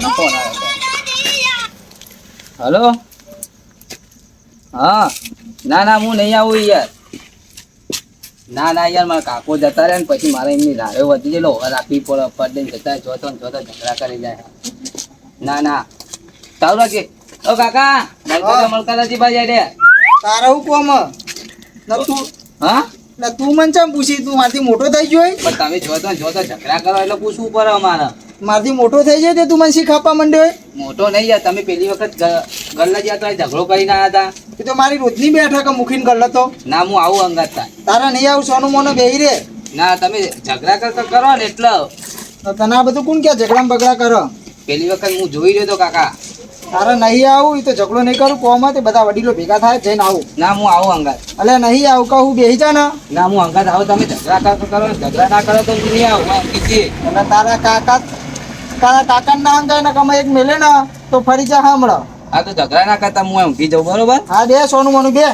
કોનો ફોન આવ્યો હલો હા ના હું નહીં આવું યાર ના યાર મારા કાકો જતા રહે ને પછી મારે એમની રાડે વધી ગયેલો રાખવી પડે પડે જતા જોતો ઝઘડા કરી જાય ના તારું રાખે ઓ કાકા મળતા નથી ભાઈ રે તારા હું કોમ તું હા એટલે તું મને ચમ પૂછી તું મારથી મોટો થઈ ગયો પણ તમે જોતો ઝઘડા કરો એટલે પૂછવું પડે અમારે મારથી મોટો થઈ જાય તે તું મને શીખ આપવા માંડ્યો મોટો નહીં યાર તમે પેલી વખત ગલ્લા ગયા તો ઝઘડો કરીને આવ્યા હતા એ તો મારી રોજની બેઠક મૂકીને ગલ્લો તો ના હું આવું અંગાત થાય તારા નહીં આવું સોનું મોનો બેહી રે ના તમે ઝઘડા કરો ને એટલે તો તને આ બધું કોણ ક્યાં ઝઘડા બગડા કરો પેલી વખત હું જોઈ રહ્યો તો કાકા તારે નહીં આવું એ તો ઝઘડો નહીં કરું કોમાં તે બધા વડીલો ભેગા થાય જઈને આવું ના હું આવું અંગાત એટલે નહીં આવું કહું બેહી જા ને ના હું અંગાત આવું તમે ઝઘડા કરો ઝઘડા ના કરો તો હું નહીં આવું કીધી એટલે તારા કાકા ના અંગાય ને કમાઈ એક મેલે ને તો ફરી જા સાંભળો હા તો ઝઘડા ના કરતા હું ઊંઘી જાઉં બરોબર હા બે સોનું મોનું બે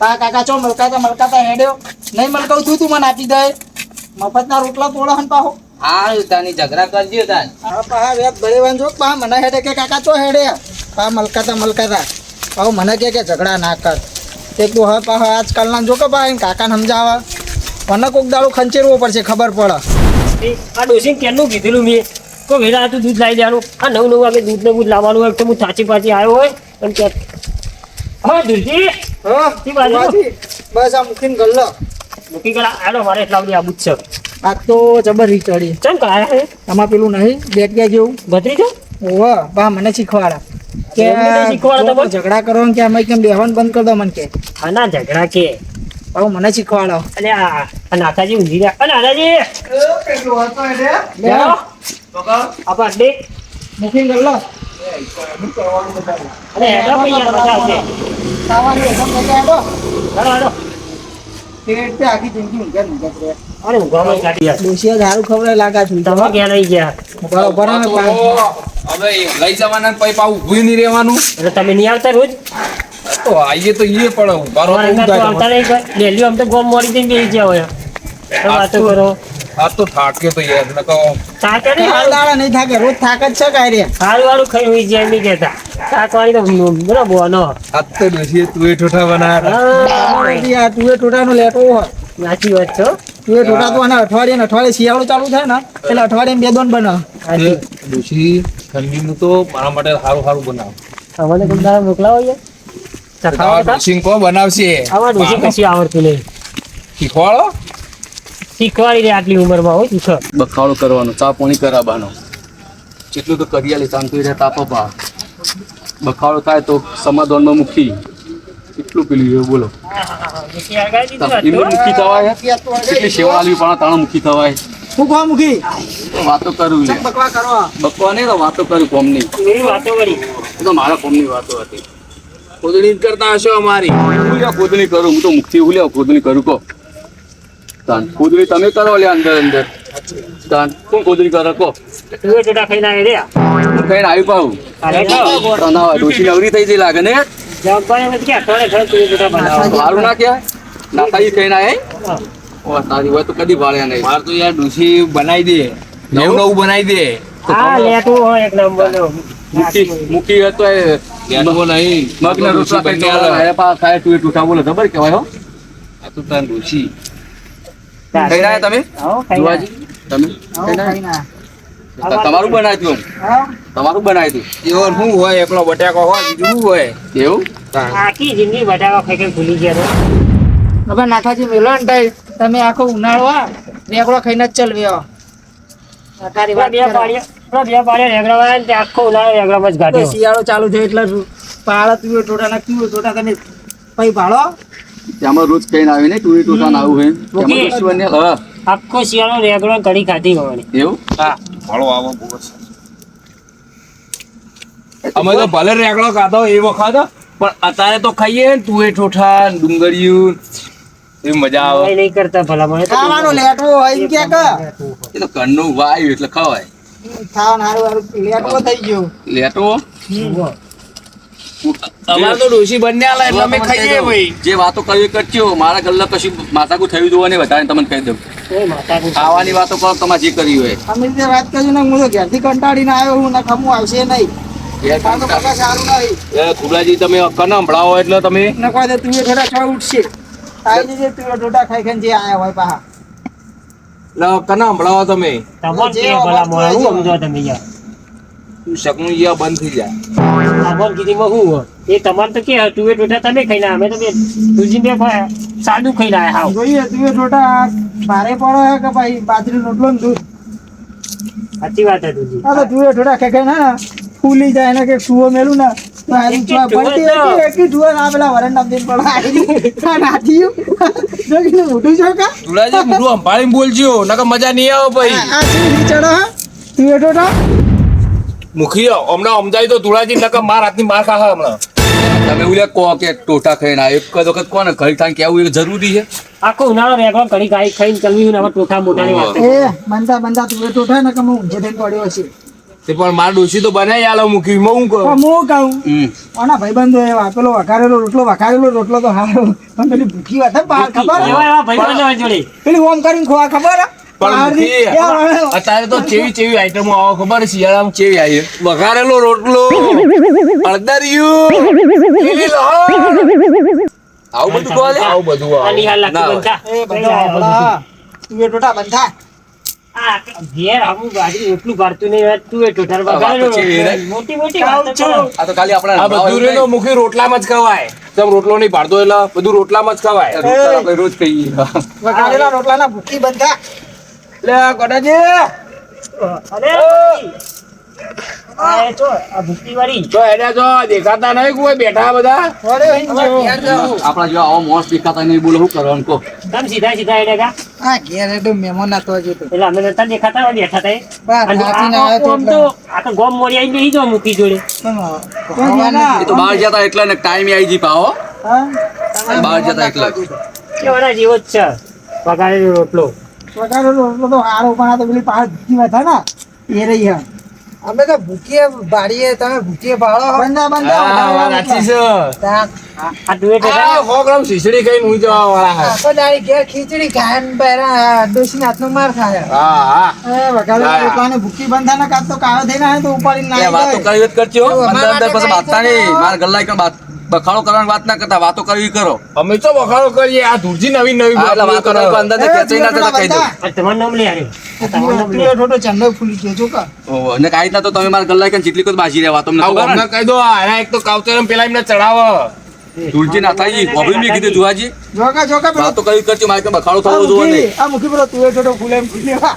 તારા કાકા ચો મલકાતા હેડ્યો નહીં મલકાવું તું મને આપી દે મફતના રોટલા તોડો હન પાહો હા તાની ઝઘડા કરજો તાન હા પા વેત ભરેવાન જો પા મને હેડે કે કાકા ચો હેડે પા મલકાતા પાહો મને કે ઝઘડા ના કર એટલું હા પા આજકાલના જો કે પા કાકાને સમજાવા મને કોક દાડો ખંચેરવો પડશે ખબર પડે આ ડોસીને કેમનું કીધેલું મેં કોઈ વેરા હતું દૂધ લાવી દેવાનું આ 9 વાગે દૂધ ને બૂધ લાવવાનું હોય તો હું થાચી પાછી આવ્યો હોય પણ કે હા દૂધજી હા તી બાજુ બસ આ મૂકીને ગલ્લો મૂકી ગયેલા આડો મારે એટલા બધી આબુ જ છે આ તો જબર રી ચડી ચમ કાયા હે આમાં પેલું નહીં બેગ જેવું ભત્રી છો ઓહ બા મને શીખવાડા કે શીખવાડો તો ઝઘડા કરો કે અમે કેમ બેહવાનું બંધ કરી દો મને કે હા ના ઝઘડા કે હવે મને શીખવાડો અને આ નાથાજી ઊંઘી રહ્યા અને નાથાજી આપા ડે મૂકીને ગલ્લો અને હેડો પૈયા મજા આવશે ખાવાની એકદમ મજા આવ્યો હેડો પેટ આખી જિંદગી ઊંઘે રે અરે ઊંઘવામાં કાઢી યાર ડોશિયા દારૂ ખવડે લાગા છું તમે ક્યાં નહીં ગયા બરોબર ને હવે લઈ જવાના પૈ પાવ ઊભું નહીં રહેવાનું એટલે તમે નહીં આવતા રોજ તો આઈએ તો ઈએ પણ ઉભારો તો આવતા નહીં ડેલી આમ તો ગોમ મોડી દઈને બેસી ગયા હોય વાતો કરો આ તો થાકે તો યાર ન કહો થાકે નહીં હાલ દાડા નહીં થાકે રોજ થાક જ છે કાંઈ રે સારું વાળું ખાઈ હોય જાય નહીં કહેતા થાકવાની તો બરાબર નો આ તો ડોશીએ તું એ ઠોઠા બનાયા તું એ ટોટાનો લેટો હોય સાચી વાત છો તું એ ટોટા તો અને અઠવાડિયે શિયાળો ચાલુ થાય ને એટલે અઠવાડિયે બે દોન બનાવ ડોશી ઠંડીનું તો મારા માટે સારું બનાવ અમને કોઈ દાડા મોકલાવો યાર ડોશી કો બનાવશે આવા ડોસી કશી આવડતું નહીં શીખવાડો શીખવાડી દે આટલી ઉંમરમાં હોય શીખો બખાડો કરવાનો ચા પાણી કરાવવાનો જેટલું તો કરિયાલી શાંતિ રહે તાપા બખાડો થાય તો સમાધાનમાં મૂકી એટલું પેલું બોલો મુખી થવાય કેટલી સેવા આલવી પણ તાણા મુખી થવાય હું ખા મૂકી વાતો કરું લે બકવા કરો બકવા નહીં તો વાતો કરું કોમની એવી વાતો કરી એ તો મારા કોમની વાતો હતી ખોદણી જ કરતા હશો અમારી હું લ્યા ખોદણી કરું હું તો મુખથી હું લ્યા ખોદણી કરું કહો તાન ખોદણી તમે કરો લે અંદર તાન કોણ ખોદણી કરે કહો તું ટોટા ખાઈને આવે રે હું ખાઈને આવી પાઉં તનાવા ડોસી અવરી થઈ જઈ લાગે ને જવાબદારી નથી કે અઠવાડિયે ખરે તું ટોટા બનાવો સારું ના કહેવાય નાતાજી ખાઈને આવે ઓ તારી હોય તો કદી ભાળ્યા નહીં મારે તો યાર ડોસી બનાવી દે નવું બનાવી દે હા લેટું હોય એક નંબર મૂકી હતો એ મગના રોટલા ખાઈ ખાય તું એ ટૂઠા બોલો ખબર કેવાય હો આ તો તાર ડોસી ખાઈ રહ્યા તમે જુવાજી તમે તમારું બનાવ્યું તમારું બનાવ્યું એવો શું હોય એકલો બટાકો હોય બીજું શું હોય એવું આખી જિંદગી બટાકા ખાઈ ખાઈ ભૂલી ગયા હવે નાથાજી મેલો ને ભાઈ તમે આખો ઉનાળો આ રેગડો ખાઈને જ ચલવ્યો તારી વાત બે પાડ્યા રેગડા વાળા ને આખો ઉનાળો રેગડા જ ગાઢ્યો શિયાળો ચાલુ થયો એટલે પાળા તું ટોટા ના ક્યું ટોટા તમે પૈ ભાળો ત્યાંમાં રોજ ખાઈને આવે ને ટુરી ટોટા ના આવું મૂકી. હોય આખો શિયાળો રેગડો કઢી ખાધી હોવાની એવું હા ફળો આવો બહુ અમે તો ભલે રેગડો ખાધો એ વખત પણ અત્યારે તો ખાઈએ ને તુએ ઠોઠા ડુંગળિયું એવી મજા આવે નહીં કરતા ભલા મને ખાવાનું લેટવો હોય એમ કે એ તો ઘરનું વાયુ એટલે ખવાય ખાવાનું હારું લેટવો થઈ ગયો લેટો અમારે તો ડોશી બંને આલા એટલે અમે ખાઈએ ભાઈ જે વાતો કરવી કરજો મારા ગલ્લા કશું માથાકું થયું જોવા નહીં વધારે તમને કહી દઉં એ માતા કું ખાવાની વાતો કરો તમારે જે કરી હોય અમે જે વાત કરી ને હું તો ઘેરથી કંટાળીને આવ્યો હું ને ખમું આવશે નહીં આ તો પગા સારું નહીં એ ખુલાજી તમે કને સંભળાવો એટલે તમે ને કોઈ દે તું થોડા છ ઉઠશે આવી જજે તું ટોટા ખાઈ ખાઈને જે આયા હોય પાહા એટલે કને સંભળાવો તમે તમાર કે ભલા મોણા હું સમજો તમે યાર તું શકનું યા બંધ થઈ જાય તમાર કીધીમાં હું હોય? એ તમારે તો કે તુવે ટોટા તમે ખાઈને અમે તો બે તુજી બે સાદું ખાઈને આયા હાવ જોઈએ તું ટોટા ભારે પડો હે કે ભાઈ બાજરી રોટલો ને દૂધ સાચી વાત હે તુજી આ તો તું ટોટા ખાઈ ખાઈને ના ફૂલી જાય ને કે સુવો મેલું ને તો હારી એક ચૂવા ટુવો પડતી તો. એકી ટુવો ના પેલા વરંડા દિન પડવા આવી નાથીયું જો કે મોટું છો કા ખુલાજી મોઢું સંભાળીને બોલજો નકર મજા નહીં આવે ભાઈ આ શું રીચડો હા તું ટોટા મુખી હમણાં સમજાય તો તુળાજી નકર માર હાથની માર ખાહા હમણાં તમે ઉલ્યા કહો કે ટોટા ખાઈને આવ્યો એક જ વખત કોને ઘડી થાય કેવું એ જરૂરી છે આખો ઉનાળો રેગડો ઘડી ગાય ખાઈને ચલવી ને હવે ટોઠા મોટાની વાત એ બંધા બંધા તું ટોટા ને કે હું ઊંઝે થઈને પડ્યો છે તે પણ માર ડોશી તો બનાવી આલો મુખી હું શું કહું પણ હું કહું હમ ઓના ભાઈબંધો એવા પેલો વઘારેલો રોટલો તો હારો પણ પેલી ભૂખી વાત હે બહાર ખબર હે? એવા ભાઈ બંધ જોડે પેલી ઓમ કરીને ખોવા ખબર હે? પણ બહારની મુખી ક્યાં વાળો? અત્યારે તો ચેવી આઈટમો આવે ખબર છે શિયાળામાં ચેવી આવી વઘારેલો રોટલો અડદરિયું લીલી લહણ. આવું બધું કહો લે આવું બધું આવે. આની હાલ ના લાગતી હોય. બનતા એ બંધા વાળા. તું એ ટોટા બંધા આ ઘેર આવું ગાડી એટલું ભરતું નહીં હોય, તું એ ટોઠાર આ વાત વગાડેલો તો છે, રોટલો. મોટી મોટી વાતો છું. કરો. આ તો ખાલી આપણે આ બધું રે નો મુખી રોટલામાં જ ખવાય તેમ રોટલો નહીં પાડતો એટલે બધું રોટલામાં જ ખવાય રોટલા આપણે રોજ ખાઈએ વઘારેલા રોટલાના ભૂખી બંધા લે ગોડાજી અરે આ એ જો આ ભૂખીવાળી. જો એડા જો દેખાતા નહીં કોઈ બેઠા બધા અરે અહીં જો. આપણા જો આવો મોસ દેખાતા નહીં બોલો શું કરવાનું કહો તમ સીધા સીધા એને કા આ ઘેર એ તો મહેમાન હતો હજુ તો એટલે અમે નતા દેખાતા હોય, બેઠા તા એ. બસ, અને નાચીને આ આવ્યો તો આમ તો આખા ગોમ મોરી આવીને બેસી જાઓ મૂકી જોડે. પણ એ તો બહાર જતા એટલે ને ટાઈમ આવી જી પાહો હા? બહાર જતા એટલે કેવડા જેવો જ છે વઘારેલો રોટલો. વઘારેલો રોટલો તો હારો પણ આ તો પેલી પાછળ ભૂખી વાત હે ને એ રહી હે અમે તો ભૂખીએ બાળીએ તમે ભૂખીએ બાળો બંધા હા, વાત સાચી છે. આ તુવે ટોઠા આ 100 ગ્રામ શીશડી ખાઈને ઊંઘી જવા વાળા છે. આખો દાડી ઘેર ખીચડી ખાય ને પહેરા ડોશી હાથનો માર ખાય હા હા વઘારેલા રોટલાને ભૂખી બંધા ને કાં તો કાળો થઈને આવે તો ઉપાડીને એ વાતો નાઈ કરવી જ કરજો એવું અંદર અંદર અમારા પછી બાતતા માટે નહીં તો- મારા ગલ્લા કણ બખાડો કરવાની વાત ના કરતા વાતો કરવી કરો અમે તો વખાણો કરીએ આ ધૂળજી નવી નવી હા, એટલે વાતો કરે. કરવા અંદર ખેંચાઈ ના જતા કહી દો આ તમારું નામ લે હારે. આ તમારું નામ લે. થોડો ચંડો ફૂલી ગયો જો કા ઓહો, અને કાંઈ ના તો તમે મારા ગલ્લા કણ જેટલી કોઈ બાજી રહેવા તમને આ ખબર અમને ને? કહી દો આ એક તો કાવતરમ પેલા એમને ચડાવો ધૂળજી ના થાય ઓભળી મેં કીધું જુવાજી જોકા જોકા પેલો વાતો કરવી કરજો મારે કણ બખાડો આ થવો જોવો મુખી નહીં આ મુખી પેલો તુએ થોડો ફૂલે ફૂલેવા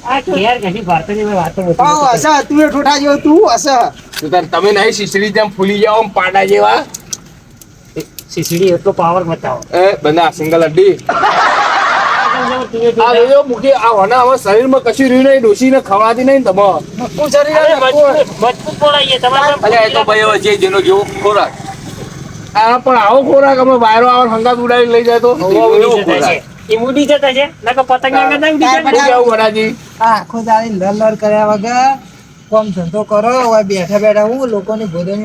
આ ઘેર કશી ભારતની મેં વાતો નથી આવ કરતો. અસા તુએ ઠોઠા જેવો તું અસા તો તાર તમે નહીં શીશડી જેમ ફૂલી જાઓ આમ પાડા જેવા શીશડી એટલો પાવર બતાવો. એ બંદા સિંગલ અડ્ડી તુવે આ ટોઠા. જોજો મુખી આ વના હવે શરીરમાં કશું રહ્યું નહીં ડોસીને ખવડાતી નહીં તમે નક્કુ શરીર અરે હે, નક્કુ. મજબૂત બોલાઈએ તમારે. અલ્યા એ તો ભાઈ હવે જે જેનો જેવો ખોરાક આ પણ આવો ખોરાક અમે વાયરો આવો હંગાત ઉડાડી લઈ જાય તો ઉડી જતા છે. એ ઉડી જતા છે નકર પતંગ આગળ ના ઉડી જાય. શું કેવું વડાજી આ આખો દાડી લર કર્યા વગર કોમ ધંધો કરો હવે બેઠા બેઠા હું લોકોની ભોજન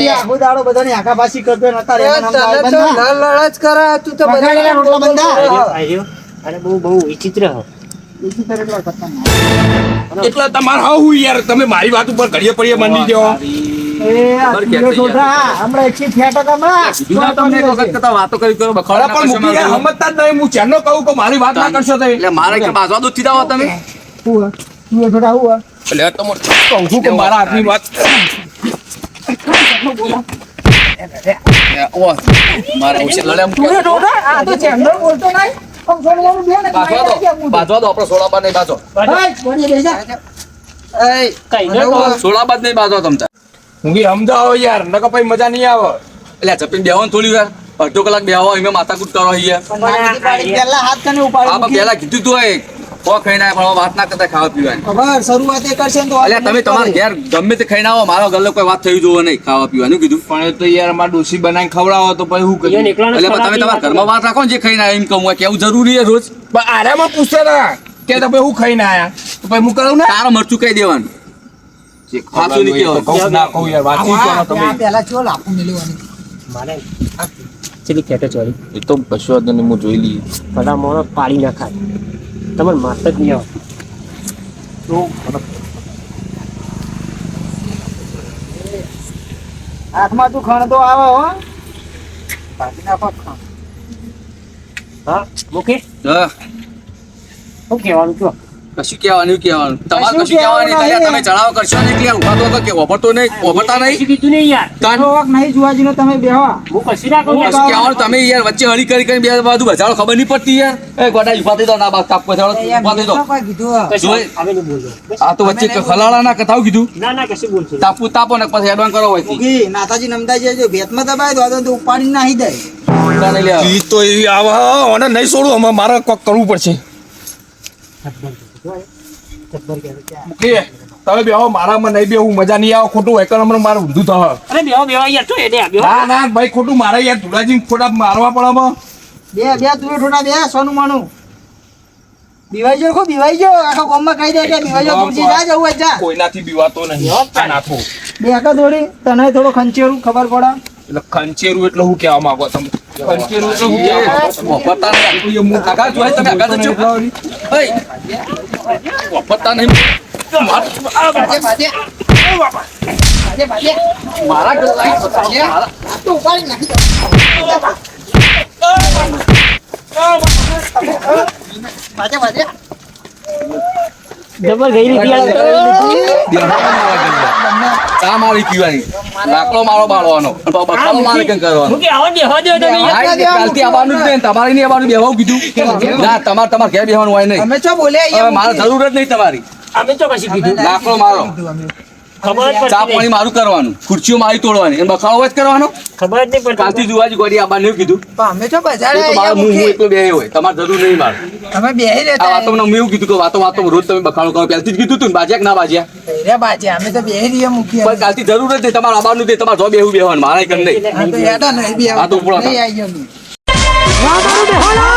આખો દાડો બધાની આખાપાસી કરતો નતા રે લડ જ કરે તું તો બધા રોટલા બંધા આર્યો. અરે બહુ બહુ વિચિત્ર હો. એટલે તમારે હું યાર તમે મારી વાત ઉપર ઘડીએ પડીએ મંડી જાઓ હમણાં 106% કીધું ના તમને એક વખત કરતા વાતો કરવી કરો બખાડો અરે ના પણ કરશો મુખી યાર મારા સમજતા જ જોડે. નહીં હું ચેનનો કહું કે મારી વાત ના કરશો તો એટલે મારે કે બાજવા દૂધ થી દાવો તમે એટલે તમે કહું છું કે મારા હાથની વાત ઓહ, મારા ઉછેર લડે એમ કે બાજવા દો આપણે સોળાબાદ નહીં બાજો કઈ ન કહો. સોળાબાદ નહીં બાજો તમતા મુખી સમજાવો યાર નકર પછી મજા નહીં આવે એટલે ચપીને બેહો ને થોડી વાર અડધો કલાક બેહો એમાં માથાકૂટ કરો અહીંયા હાથ કને આ પણ પહેલા કીધું તું હોય કો ખાઈને આયા, પણ હવે વાત ના કરતા ખાવા પીવાની ખબર શરૂઆત એ કરશે ને તો એટલે તમે તમારા ઘેર ગમે તે ખાઈને આવો મારો ગલ્લો કોઈ વાત થઈ જોવો નહીં ખાવા પીવાનું કીધું પણ એ તો યાર મારા ડોસી બનાવીને ખવડાવો તો પછી હું ઈયોને કર્યું એકલાને એટલે પણ તમે ખવડાવી તમારા ઘરમાં વાત રાખો ને જે ખાઈને આયા એમ કહું હોય કેવું જરૂરી છે રોજ પણ આરામાં પૂછતા હતા કે તો પછી હું ખાઈને આયા તો પછી હું કરું ને તારા મરચું કહી દેવાનું સાચું નહીં કહેવાનું. કહું ના કહું યાર વાતચીત કરો તમે પેલા ચો લાપુ મેળવવાની મારે ચેલી ખેટે ચોરી એ તો કશો વાંધો નહીં, હું જોઈ લઈએ. બધા મોણો પાડી નાખાય તમારે માત જ નહીં આવે તો હાથમાં તું ખણતો આવે હો કાઢી નાખો ખણ. હા મૂકી હા, શું કહેવાનું કયો કશું કહેવાનું તમારે કશું કશું કહેવાનું નહીં. કહેવાનું તમે ચડાવો કરશો ને એટલે ઉભા તો કે ઓભરતો નહીં, ઓભરતા નહીં. કશું કીધું નહીં યાર તાન થોડોક નહીં જુવાજીનો તમે બેહવા હું કશું ના કહું યાર. કશું કહેવાનું તમે યાર વચ્ચે હળી કરી બે બાજુ બચાડો ખબર નહીં પડતી યાર. એ ગોડા ઉભા થઈ જાઓ, ના બાપ કાપ પછાડો ઉભા થઈ જાઓ. કશું જોઈ. હવે નહીં બોલજો આ તો વચ્ચે ખલાડા ના કથાઓ કીધું. ના ના કશું બોલશો નહીં. તાપો ને પછી એડવાન્સ કરો હોય ઉગી નાતાજી નમદાજી જો ભેટમાં દબાય તો તો ઉપાડી નાહી દે ઈ તો એવી આવા ઓને નહીં છોડું, અમે મારે કોક કરવું પડશે. મૂકી તમે બેહો, મારામાં નહીં બેહું, મજા નહીં આવે. ખોટું એકર હમણાં મારે ઊંધું થવા. અરે બેહો બેહો યાર તો એને બેહો ના ના ભાઈ, ખોટું મારે યાર ધુલાજી ખોટા મારવા પડે આમાં. બે તું થોડા બે સોનું માનું બીવાઈ જો ખો બીવાઈ જો આખા ગામમાં કહી દે કે બીવાઈ જો ગુરજી જા જવું હોય જા કોઈનાથી બીવાતો નહીં. આ નાથો બે આખા દોડી તને થોડો ખંચેરું ખબર પડે એટલે ખંચેરું એટલે હું કહેવા માંગો તમે? ખંચેરું એટલે હું કહેવા માંગો? ઓભરતા નહીં. કાકા જોઈ તમે આગળ જજો. ઓય, ઓભરતા નહીં. મારા તો ઉપાડી નાખી જબર ગઈ લીધી ચા મારી પીવાની, લાકડો મારો બાળવાનો, બખાડો મારે કેમ કરવાનો. મૂકી આવો બેહો દો તમે યાર. હા, કાલથી આવવાનું જ નહીં, તમારે નહીં આવવાનું, બેહવાનું કીધું. ના, તમારે ઘેર બેહવાનું હોય નહીં. અમે ચો બોલ્યા હવે મારે જરૂર જ નહીં તમારી. અમે તો કશું કીધું લાકડો મારો, ખબર જ ચા પડતી પાણી નહીં. મારું કરવાનું, ખુરશીઓ મારી તોડવાની, અને બખાડો હોય જ કરવાનો. ખબર જ નહીં કાલથી પડતી જુવાજી ગોડી આવવાનું એવું કીધું. અમે ચો એ તો મારે બજાડે હું એકલો બે હોય, તમારે જરૂર નહીં મારે. અમે બેહી આ રહેતા વાતો મેં એવું કીધું કે વાતો રોજ તમે બખાડો કરો, પહેલથી જ કીધું તું ને, બાજ્યા કે ના બાજ્યા. રે બાજે અમે તો બેહી રહીએ મૂકીએ પણ કાલથી જરૂર જ નહીં, તમારે આવવાનું નહીં, તમારે જો બેહવું બેહવાનું, મારા કઈ નહીં. હા તો યાડા નહીં બી હા તો ઉપડો નહીં આવી ગયો વાહ, મારું બેહો ના.